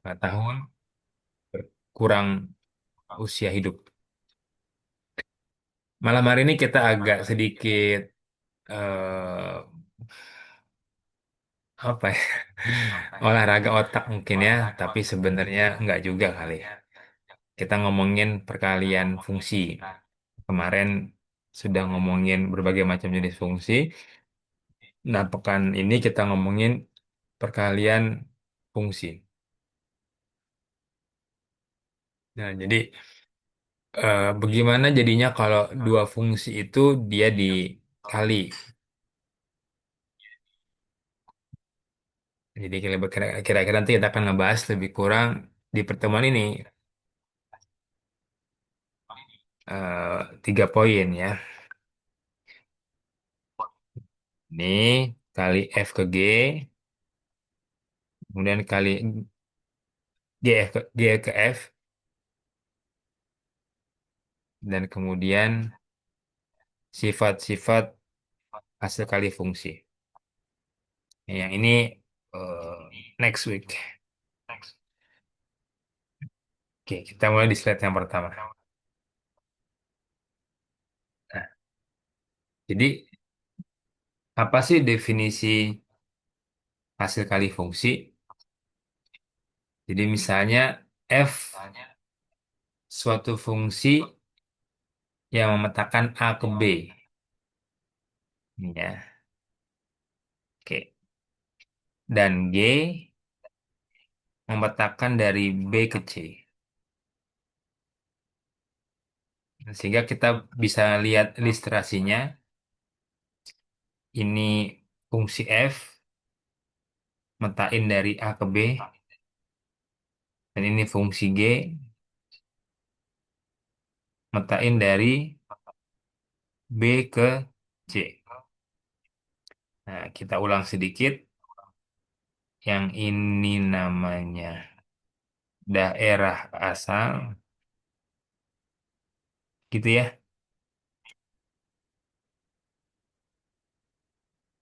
tahun kurang usia hidup. Malam hari ini kita agak sedikit eh apa ya, olahraga otak mungkin ya, tapi sebenarnya nggak juga kali ya. Kita ngomongin perkalian fungsi. Kemarin sudah ngomongin berbagai macam jenis fungsi. Nah, pekan ini kita ngomongin perkalian fungsi. Nah, jadi bagaimana jadinya kalau dua fungsi itu dia dikali. Jadi kira-kira nanti kita akan ngebahas lebih kurang di pertemuan ini 3 poin ya. Ini kali F ke G, kemudian kali G ke F, dan kemudian sifat-sifat hasil kali fungsi. Yang ini next week. Oke, kita mulai di slide yang pertama. Nah, jadi apa sih definisi hasil kali fungsi? Jadi misalnya F suatu fungsi yang memetakan A ke B. Ini ya. Oke. Dan G memetakan dari B ke C. Sehingga kita bisa lihat ilustrasinya. Ini fungsi F metain dari A ke B. Dan ini fungsi G metain dari B ke C. Nah, kita ulang sedikit. Yang ini namanya daerah asal, gitu ya.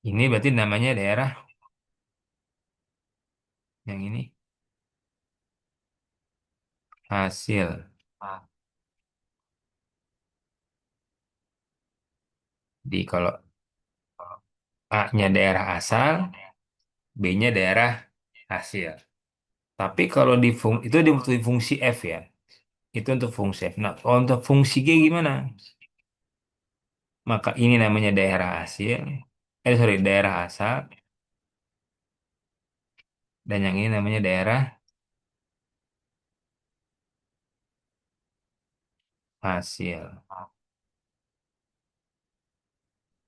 Ini berarti namanya daerah yang ini hasil. Di kalau A-nya daerah asal, B-nya daerah hasil. Tapi kalau itu di fungsi F ya. Itu untuk fungsi F. Nah, kalau untuk fungsi G gimana? Maka ini namanya daerah hasil. Sorry, daerah asal. Dan yang ini namanya daerah hasil.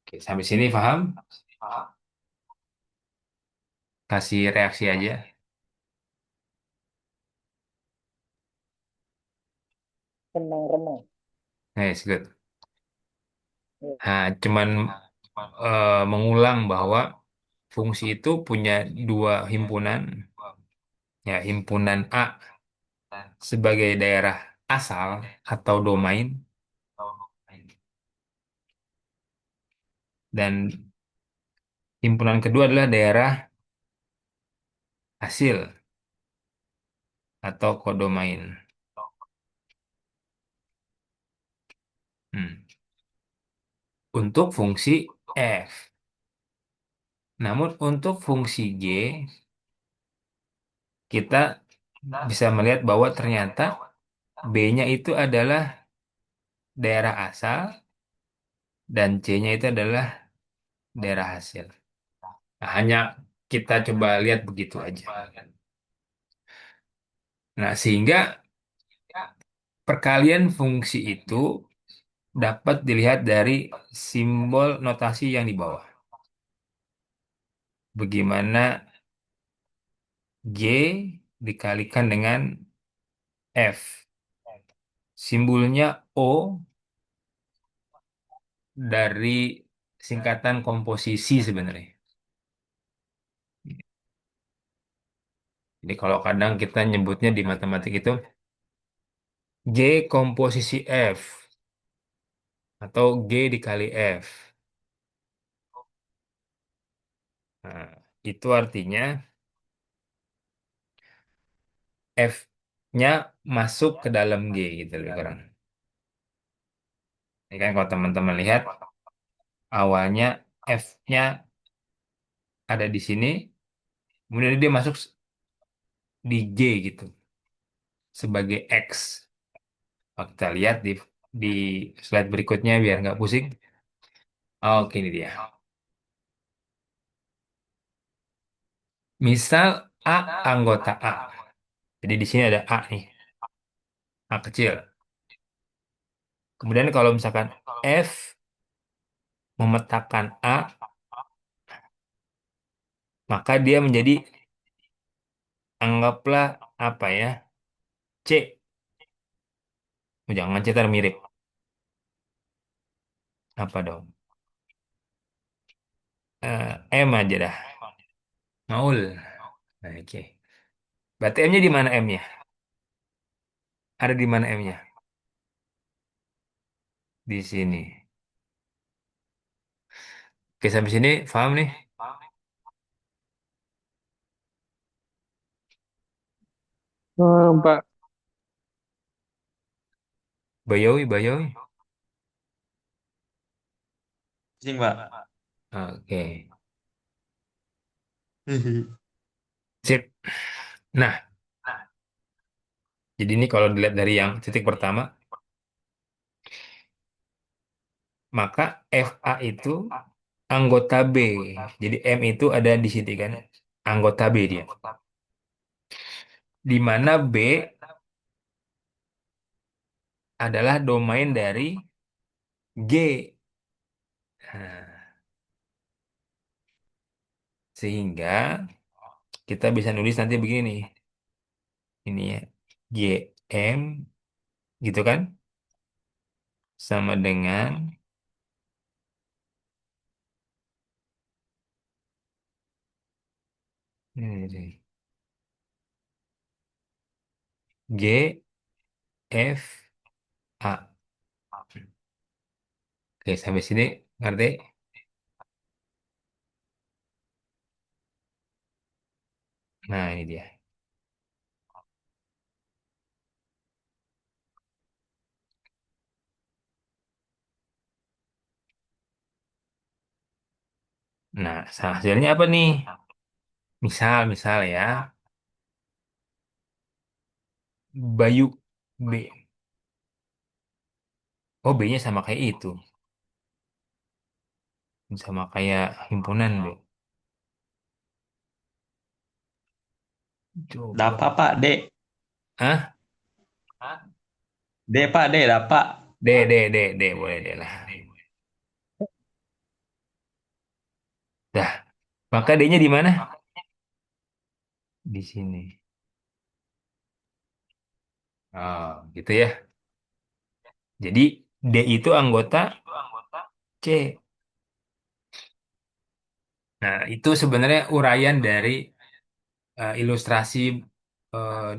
Oke, sampai sini paham? Kasih reaksi aja. Remang-remang. Nice, good. Ya. Nah, cuman mengulang bahwa fungsi itu punya dua himpunan. Ya, himpunan A sebagai daerah asal atau domain, dan himpunan kedua adalah daerah hasil atau kodomain. Hmm. Untuk fungsi F. Namun untuk fungsi G, kita bisa melihat bahwa ternyata B-nya itu adalah daerah asal dan C-nya itu adalah daerah hasil. Nah, hanya kita coba lihat begitu aja. Nah, sehingga perkalian fungsi itu dapat dilihat dari simbol notasi yang di bawah. Bagaimana G dikalikan dengan F. Simbolnya O dari singkatan komposisi sebenarnya. Jadi kalau kadang kita nyebutnya di matematik itu G komposisi F atau G dikali F. Nah, itu artinya F-nya masuk ke dalam G gitu lebih kurang. Ini kan kalau teman-teman lihat awalnya F-nya ada di sini, kemudian dia masuk di G gitu sebagai X. Oh, kita lihat di slide berikutnya biar nggak pusing. Oke, ini dia. Misal A anggota A. Jadi di sini ada A nih, A kecil. Kemudian kalau misalkan F memetakan A, maka dia menjadi anggaplah apa ya? C. Oh, jangan C mirip. Apa dong? M aja dah. Maul. Nah, oke. Berarti M-nya di mana M-nya? Ada di mana M-nya? Di sini. Oke, sampai sini paham nih? Pak. Bayowi, Bayowi. Pusing, Pak. Oke. Sip. Nah, jadi ini kalau dilihat dari yang titik pertama, maka FA itu anggota B. Jadi M itu ada di sini kan. Anggota B dia. Di mana B adalah domain dari G. Nah, sehingga kita bisa nulis nanti begini nih. Ini ya. GM gitu kan. Sama dengan ini, G F A. Oke, sampai sini ngerti? Nah, ini dia. Nah, hasilnya apa nih? Misal ya, Bayu B. Oh, B-nya sama kayak itu. Sama kayak himpunan B. Dapat, Coba. Pak, D. Ah, D, Pak, D, dapat. D. Boleh D lah. Dah, maka D-nya di mana? Di sini. Oh, gitu ya. Jadi, D itu anggota C. Nah, itu sebenarnya uraian dari ilustrasi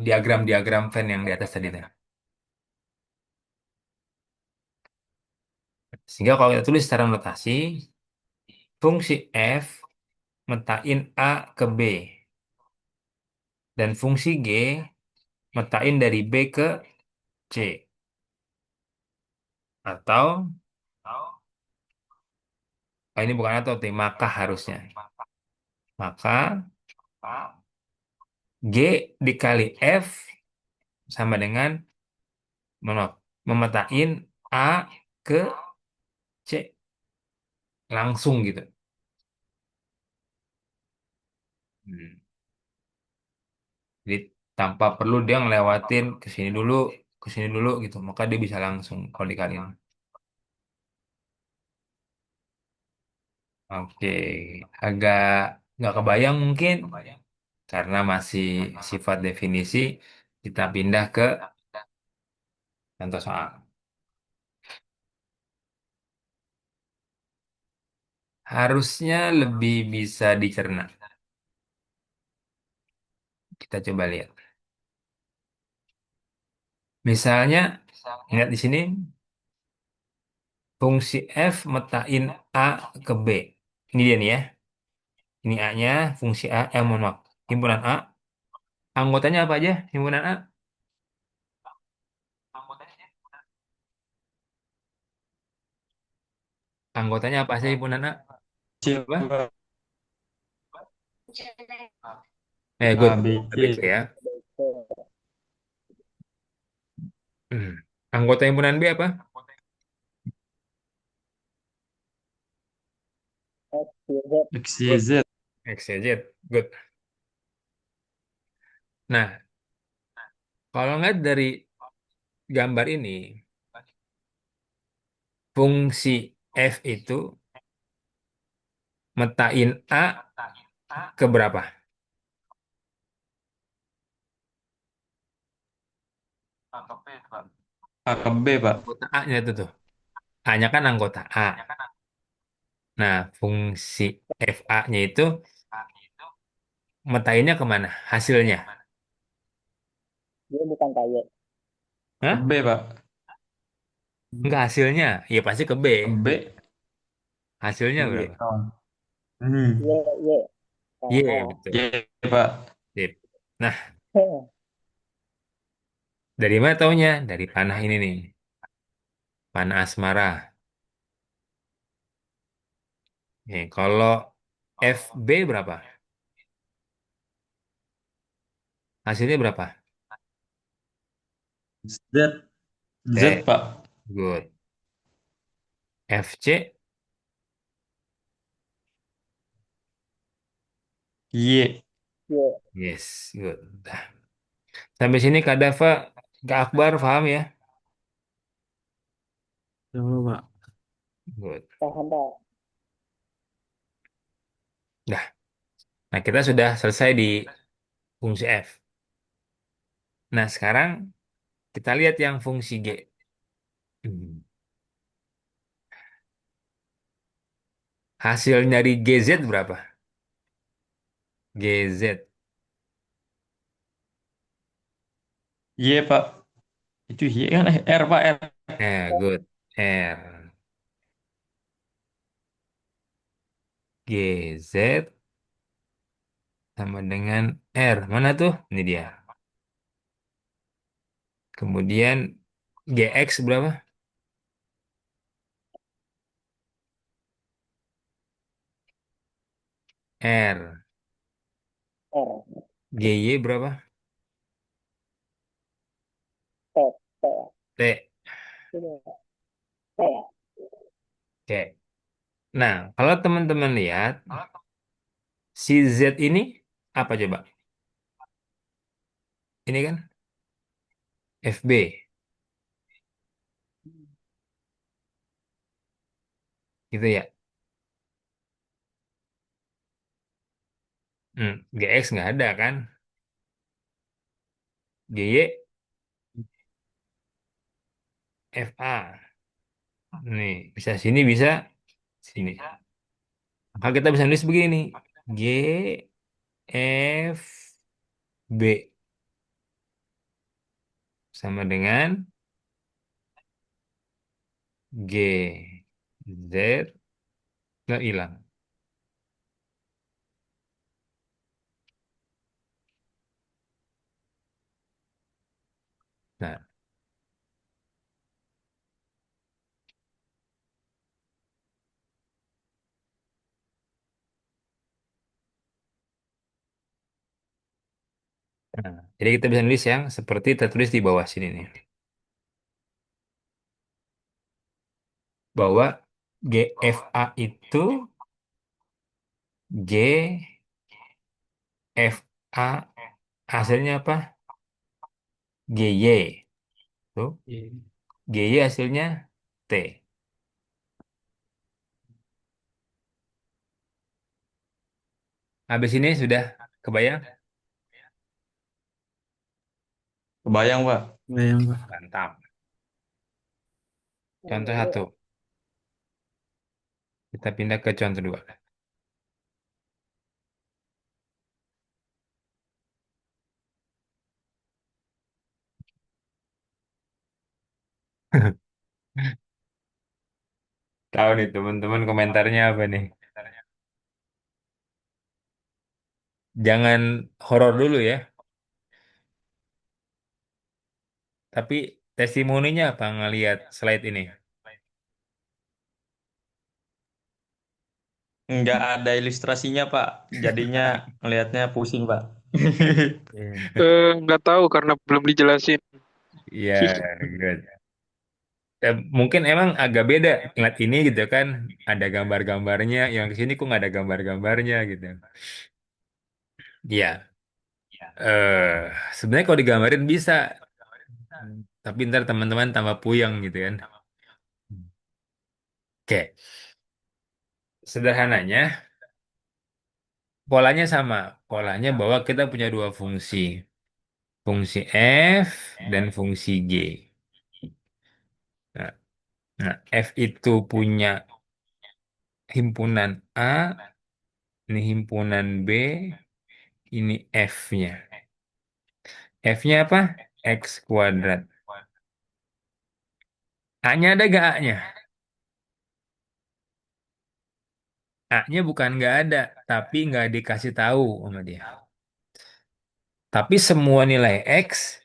diagram-diagram Venn yang di atas tadi. Tuh. Sehingga kalau kita tulis secara notasi, fungsi F metain A ke B. Dan fungsi G metain dari B ke C. Atau, oh ini bukan atau, maka harusnya. Maka G dikali F sama dengan memetain A ke C. Langsung gitu. Hmm. Jadi tanpa perlu dia ngelewatin ke sini dulu gitu. Maka dia bisa langsung kalau dikaliin. Oke, agak nggak kebayang mungkin karena masih sifat definisi. Kita pindah ke contoh soal. Harusnya lebih bisa dicerna. Kita coba lihat. Misalnya, ingat di sini fungsi f metain a ke b. Ini dia nih ya. Ini a-nya, fungsi a, mohon maaf, himpunan a Anggotanya apa aja himpunan A? Anggotanya apa aja himpunan A? C, Apa? Pak. Good. A, B, Ketik C. ya. ABC, Hmm. Anggota himpunan B apa? X, Y, Z, X, Y, Z. X, Y, Z. Good. Nah, kalau nggak dari gambar ini, fungsi F itu metain A ke berapa? A ke B, Pak. Anggota A-nya itu tuh. A-nya kan anggota A. Nah, fungsi FA-nya itu metainnya kemana? Hasilnya. dia bukan KY. Ke Hah? B, Pak. Enggak hasilnya. Ya pasti ke B. Ke B. Hasilnya Y. berapa? Oh. Y, Hmm. Y, Y, salah. betul. Y, Pak. Sip. Nah, dari mana taunya? Dari panah ini nih. Panah asmara. Nih, kalau FB berapa? Hasilnya berapa? Z. Z, T. Pak. Good. FC. Y. Y, Yes, good. Nah, sampai sini Kak Dava, Kak Akbar paham ya? Coba, Pak. paham Good. Pak. Dah. Nah, kita sudah selesai di fungsi F. Nah, sekarang kita lihat yang fungsi G. Hmm. Hasil dari GZ berapa? GZ. Y, Pak. Itu Y kan? R, Pak. R. Good. R. GZ sama dengan R. Mana tuh? Ini dia. Kemudian GX berapa? R. R, GY berapa? T, T, T. ini, T, Oke. Nah, kalau teman-teman lihat, si Z ini apa coba? Ini kan FB, gitu ya. GX nggak ada kan? GY, FA. Nih, bisa sini, bisa sini. Maka kita bisa nulis begini. G, F, B. Sama dengan G, Z, nggak hilang. Nah, jadi kita bisa nulis yang seperti tertulis di bawah sini nih. Bahwa GFA itu GFA hasilnya apa? GY. Tuh, Y. GY hasilnya T. Habis ini sudah kebayang? Kebayang, Pak. Kebayang, Pak. Mantap. Contoh ini, satu. Kita pindah ke contoh dua. Tahu nih teman-teman komentarnya apa nih? Jangan horor dulu ya. Tapi testimoninya apa ngelihat slide ini? Nggak ada ilustrasinya, Pak. Jadinya ngelihatnya pusing, Pak. Iya. Nggak tahu karena belum dijelasin. Iya, good. Mungkin emang agak beda ngeliat ini gitu kan, ada gambar-gambarnya, yang di sini kok nggak ada gambar-gambarnya gitu. Iya, sebenarnya kalau digambarin bisa, tapi ntar teman-teman tambah puyeng gitu kan. Oke, sederhananya polanya sama, polanya bahwa kita punya dua fungsi, fungsi f dan fungsi g. Nah, nah, f itu punya himpunan a, ini himpunan b, ini f-nya. F-nya apa? X kuadrat. A-nya ada gak A-nya? A-nya bukan nggak ada, tapi nggak dikasih tahu sama dia. Tapi semua nilai X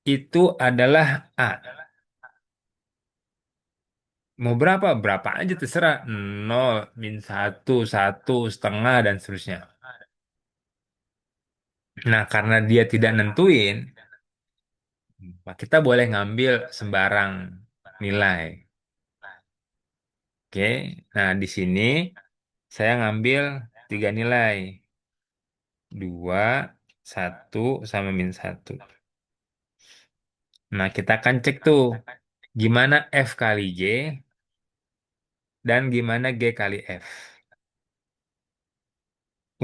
itu adalah A. Mau berapa? Berapa aja terserah. Nol, min satu, satu, setengah, dan seterusnya. Nah, karena dia tidak nentuin, maka kita boleh ngambil sembarang nilai. Oke, nah di sini saya ngambil tiga nilai. Dua, satu, sama min satu. Nah, kita akan cek tuh gimana F kali G dan gimana G kali F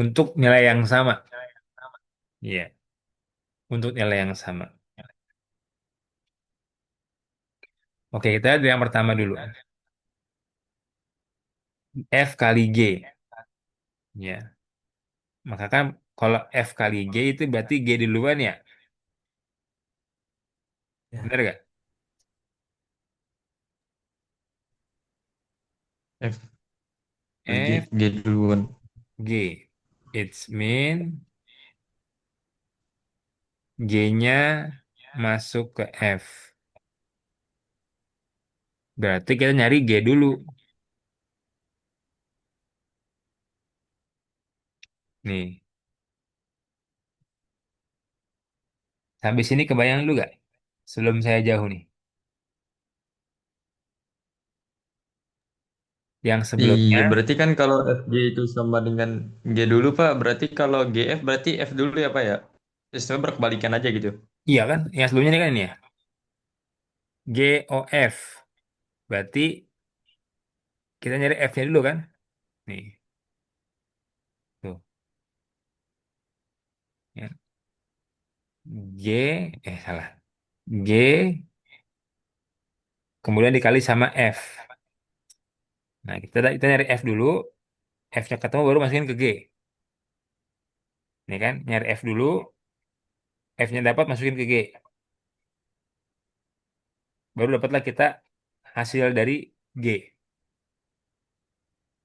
untuk nilai yang sama. Iya, untuk nilai yang sama. Oke, kita lihat yang pertama dulu. F kali G. Ya, maka kan kalau F kali G itu berarti G duluan ya. Ya. Benar gak? F, G, F, G duluan. G. It's mean G-nya masuk ke F. Berarti kita nyari G dulu. Nih, sampai sini kebayang dulu gak? Sebelum saya jauh nih. Yang Iya, sebelumnya, berarti kan kalau FG itu sama dengan G dulu, Pak. Berarti kalau GF berarti F dulu ya, Pak ya? Sistemnya berkebalikan aja gitu. iya kan? Yang sebelumnya ini kan ini ya. GOF. Berarti kita nyari F-nya dulu kan? Nih, tuh. Ya. G, salah. G, kemudian dikali sama F. Nah, kita nyari F dulu. F-nya ketemu baru masukin ke G. Nih kan? Nyari F dulu. F-nya dapat masukin ke G. Baru dapatlah kita hasil dari G.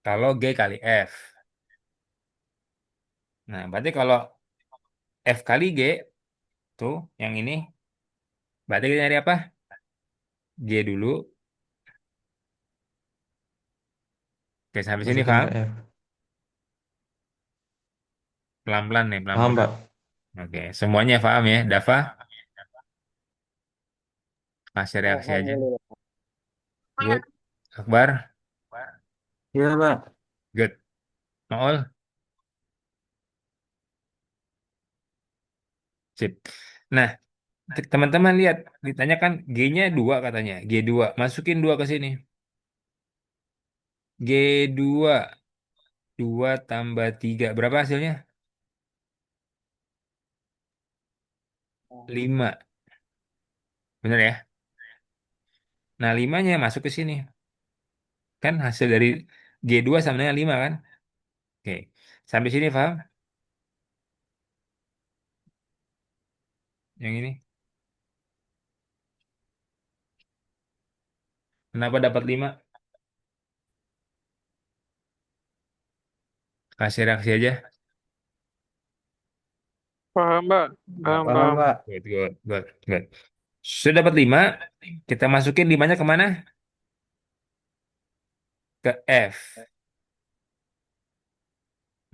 Kalau G kali F. Nah, berarti kalau F kali G, tuh, yang ini. Berarti kita nyari apa? G dulu. Oke, sampai sini Masukin paham? ke F. Pelan-pelan nih, Paham, pelan-pelan. Pak? Oke, semuanya paham ya, Dava? Kasih reaksi aja. Alhamdulillah. Good. Akbar? Iya, Pak. Good. Maul? Sip. Nah, teman-teman lihat, ditanyakan G-nya 2 katanya. G2. Masukin 2 ke sini. G2. 2 tambah 3. Berapa hasilnya? 5. Bener ya? Nah, 5-nya masuk ke sini. Kan hasil dari G2 sama dengan 5 kan? Oke. Sampai sini paham? Yang ini. Kenapa dapat 5? Kasih reaksi aja. Paham, Mbak? Nggak Paham, paham, paham. Pak. Good, good, good, good. Sudah dapat 5, kita masukin 5-nya kemana? Ke F.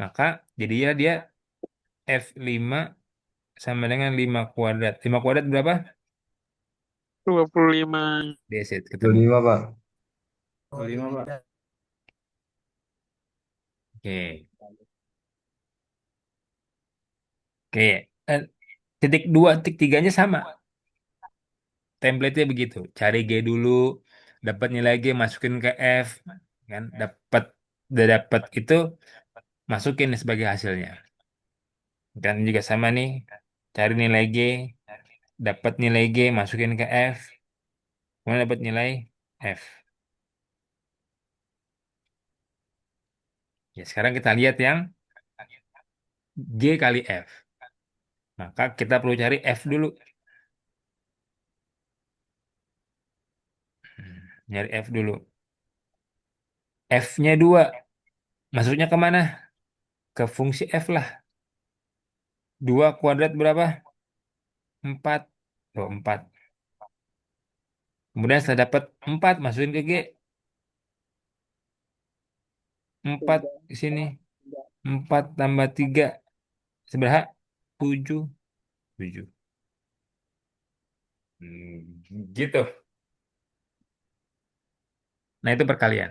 Maka jadinya dia F5 sama dengan 5 kuadrat. 5 kuadrat berapa? 25. Desit, ketemu. 25 Pak. 25, Pak. Oke. Oke. Eh, titik 2, titik 3-nya sama. Template-nya begitu. Cari G dulu, dapat nilai G, masukin ke F. Kan? Udah dapat itu, masukin sebagai hasilnya. Dan juga sama nih. Cari nilai G, dapat nilai G, masukin ke F. Kemudian dapat nilai F. Ya, sekarang kita lihat yang G kali F. Maka kita perlu cari F dulu. Nyari F dulu. F-nya 2. Masuknya kemana? Ke fungsi F lah. 2 kuadrat berapa? 4. Oh, 4. Kemudian setelah dapat 4, masukin ke G. 4 tiga, di sini. tiga. 4 tambah 3. Seberapa? 7. 7. Gitu. Nah, itu perkalian.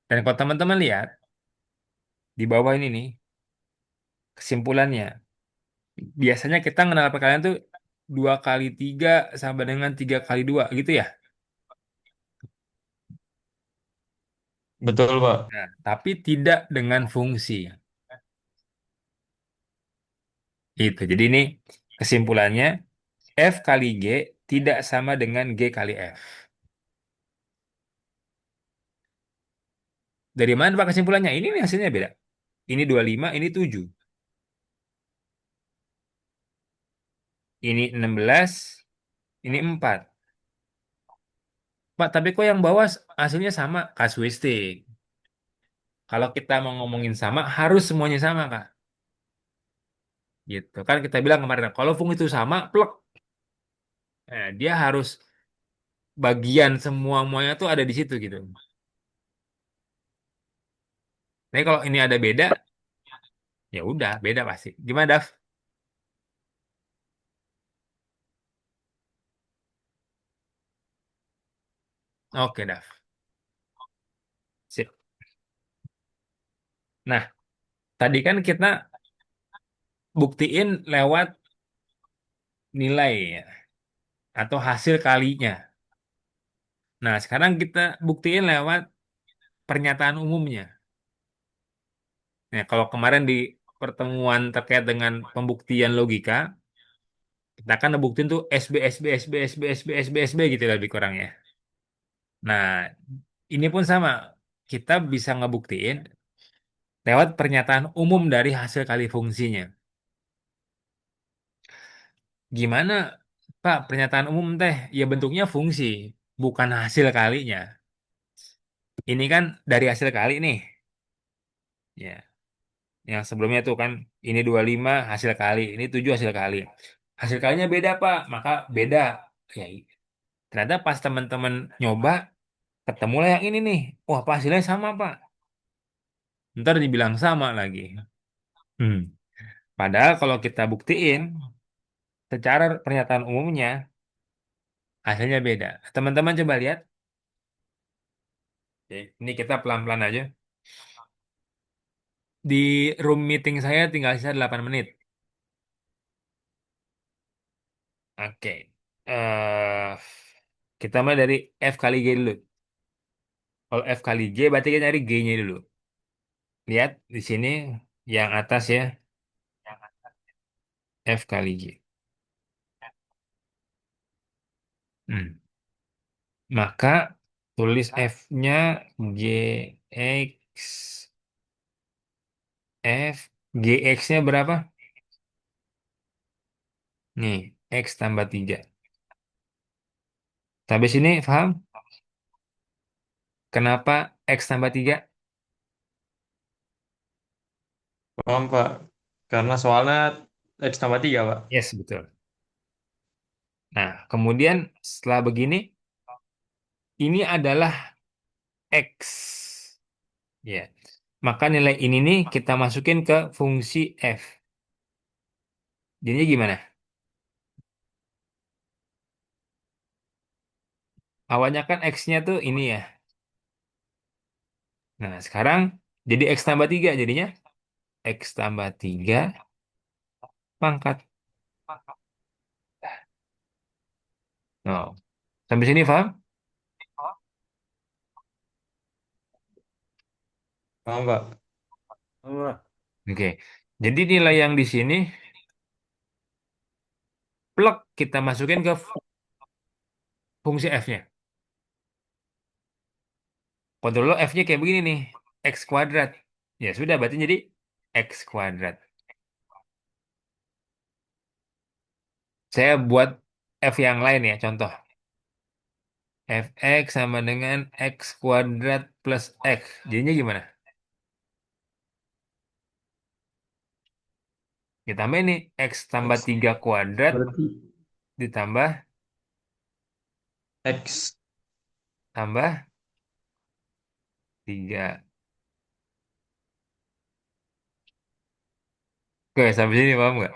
Dan kalau teman-teman lihat, di bawah ini nih, kesimpulannya. Biasanya kita mengenal perkalian tuh 2 kali 3 sama dengan 3 kali 2 gitu ya. Betul Pak. Nah, tapi tidak dengan fungsi. Itu. Jadi ini kesimpulannya, F kali G tidak sama dengan G kali F. Dari mana Pak kesimpulannya? Ini nih hasilnya beda. Ini 25, ini 7. Ini 16, ini 4. Pak, tapi kok yang bawah hasilnya sama? Kasuistik. Kalau kita mau ngomongin sama, harus semuanya sama, Kak. Gitu. Kan kita bilang kemarin, kalau fungsi itu sama, plek. Dia harus bagian semua-muanya tuh ada di situ gitu. Tapi kalau ini ada beda, ya udah beda pasti. Gimana, Daf? Oke, Daf. Sip. Nah, tadi kan kita buktiin lewat nilai ya, atau hasil kalinya. Nah, sekarang kita buktiin lewat pernyataan umumnya. Nah, kalau kemarin di pertemuan terkait dengan pembuktian logika, kita kan ngebuktiin tuh SB, SB, SB, SB, SB, SB, SB gitu lah lebih kurang ya. Nah, ini pun sama. Kita bisa ngebuktiin lewat pernyataan umum dari hasil kali fungsinya. Gimana, Pak, pernyataan umum teh? Ya bentuknya fungsi, bukan hasil kalinya. Ini kan dari hasil kali nih. Ya, yang sebelumnya tuh kan ini 25 hasil kali, ini 7 hasil kali. Hasil kalinya beda, Pak, maka beda. Ya, ternyata pas teman-teman nyoba, ketemulah yang ini nih. Wah, Pak, hasilnya sama, Pak. Ntar dibilang sama lagi. Hmm. Padahal kalau kita buktiin, secara pernyataan umumnya, hasilnya beda. Teman-teman coba lihat. Oke, ini kita pelan-pelan aja. Di room meeting saya tinggal sisa 8 menit. Oke. eh kita mulai dari F kali G dulu. Kalau F kali G berarti kita nyari G-nya dulu. Lihat di sini yang atas ya, F kali G. Hmm. Maka tulis F-nya GX. GX-nya berapa? Nih, X tambah 3. Sampai sini paham? Kenapa X tambah 3? Paham Pak. Karena soalnya X tambah 3 Pak. Yes, betul. Nah, kemudian setelah begini, ini adalah X. Ya. Maka nilai ini nih kita masukin ke fungsi F. Jadinya gimana? Awalnya kan X-nya tuh ini ya. Nah, sekarang jadi X tambah 3. Jadinya X tambah 3 pangkat. Oh, sampai sini paham? Paham, Pak? Oke. Jadi nilai yang di sini plug kita masukin ke fungsi F-nya. Kontrol lo F-nya kayak begini nih. X kuadrat. Ya sudah, berarti jadi X kuadrat. Saya buat F yang lain ya, contoh. Fx sama dengan X kuadrat plus X. Jadinya gimana? Ditambah ini X tambah X 3 kuadrat berarti ditambah X. tambah 3. Oke, sampai sini paham nggak?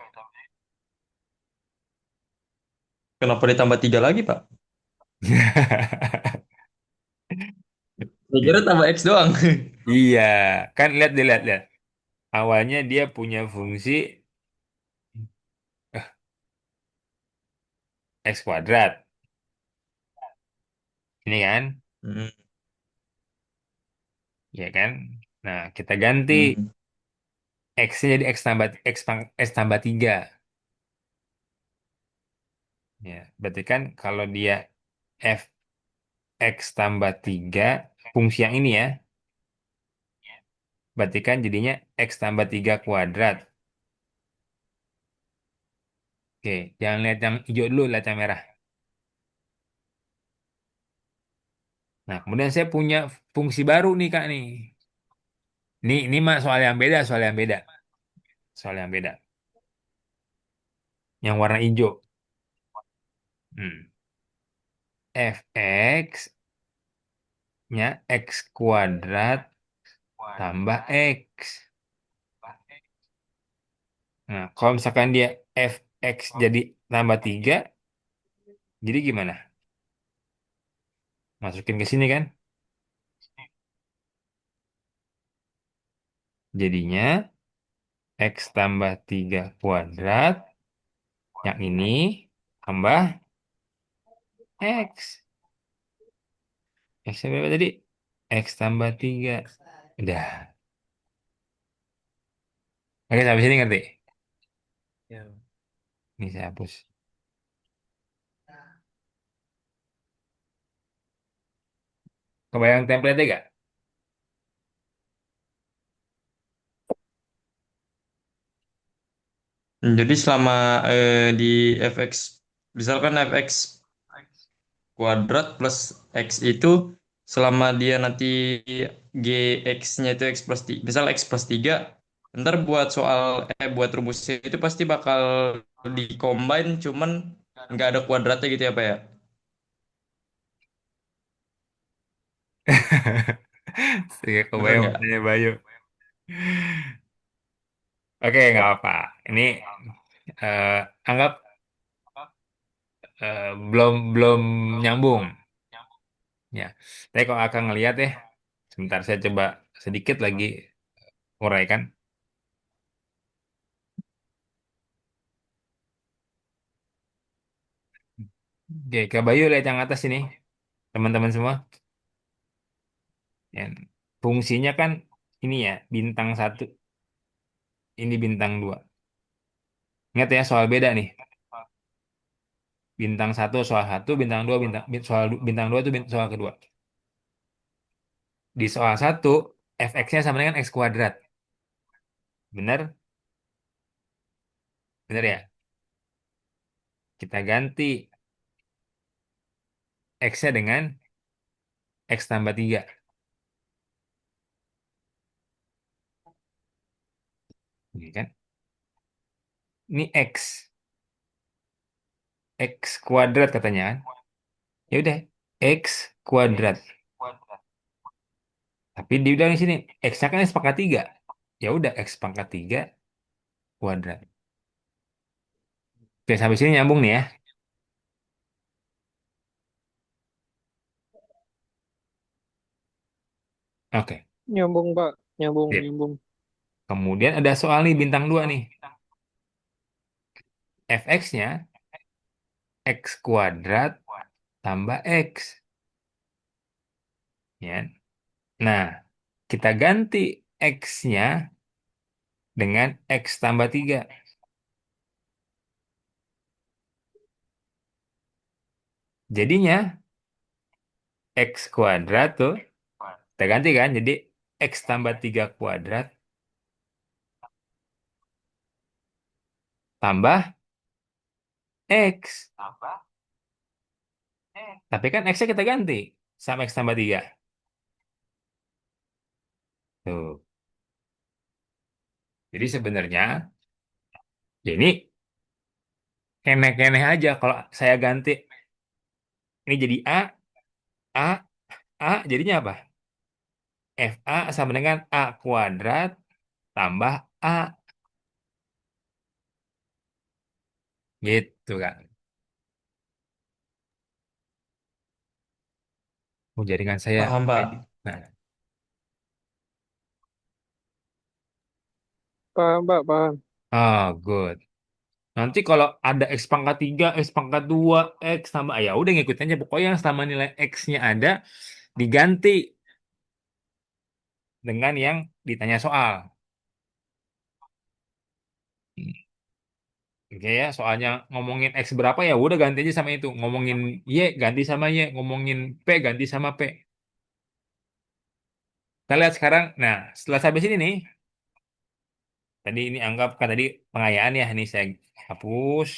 Kenapa ditambah 3 lagi, Pak? Saya kira tambah X doang. Iya, kan lihat dilihat lihat. Awalnya dia punya fungsi X kuadrat. Ini kan? Hmm. Ya kan? Nah, kita ganti Hmm. X-nya jadi X tambah 3. Ya, berarti kan kalau dia f X tambah 3 fungsi yang ini ya, berarti kan jadinya X tambah 3 kuadrat. Oke, jangan lihat yang hijau dulu, lihat yang merah. Nah, kemudian saya punya fungsi baru nih, Kak, nih. Ini mah soal yang beda, soal yang beda. Soal yang beda. Yang warna hijau. Hmm. Fx-nya X kuadrat tambah X. Nah, kalau misalkan dia Fx jadi tambah 3, jadi gimana? Masukin ke sini kan? Jadinya X tambah 3 kuadrat, yang ini tambah X. X berapa tadi? X tambah 3. Udah. Oke, sampai sini ngerti? Ya. Ini saya hapus. Kebayang template gak? Jadi selama di fx, misalkan fx kuadrat plus x itu selama dia nanti gx-nya itu x plus 3, misal x plus 3, ntar buat soal buat rumusnya itu pasti bakal di-combine cuman nggak ada kuadratnya gitu ya Pak ya? Saya Bener kebayang nggak? makanya Bayu. Oke, nggak apa. Ini eh, anggap belum belum nyambung. Ya, tapi kalau akan ngelihat ya, sebentar saya coba sedikit lagi uraikan. Oke, ke Bayu lihat yang atas ini, teman-teman semua. Ya, fungsinya kan ini ya, bintang satu, ini bintang dua. Ingat ya, soal beda nih. Bintang satu soal satu, bintang dua soal bintang dua itu soal kedua. Di soal satu, fx-nya sama dengan x kuadrat. Bener? Bener ya? Kita ganti x-nya dengan x tambah 3. Ini kan? Ini x. X kuadrat katanya kan. Ya udah, X kuadrat. Tapi dibilang di sini, X-nya kan X pangkat 3. Ya udah, X pangkat 3 kuadrat. Oke, sampai sini nyambung nih ya. Oke, Nyambung, Pak. Nyambung, sip. nyambung. Kemudian ada soal nih, bintang 2 nih. Fx-nya X kuadrat tambah X. Ya. Nah, kita ganti X-nya dengan X tambah 3. Jadinya X kuadrat tuh, kita ganti kan, jadi X tambah 3 kuadrat tambah X. Tapi kan X-nya kita ganti sama X tambah 3. Tuh. Jadi sebenarnya, ya ini enek-enek aja kalau saya ganti. Ini jadi A, jadinya apa? FA sama dengan A kuadrat tambah A. Gitu kan. Oh, jaringan saya. Paham, Pak. Nah, Paham, Pak, paham. good. Nanti kalau ada X pangkat 3, X pangkat 2, X tambah, ya udah ngikutin aja. Pokoknya selama nilai X-nya ada, diganti dengan yang ditanya soal. Oke ya, soalnya ngomongin X berapa ya udah ganti aja sama itu. Ngomongin Y ganti sama Y, ngomongin P ganti sama P. Kita lihat sekarang. Nah, setelah sampai sini nih, tadi ini anggap kan tadi pengayaan ya, ini saya hapus.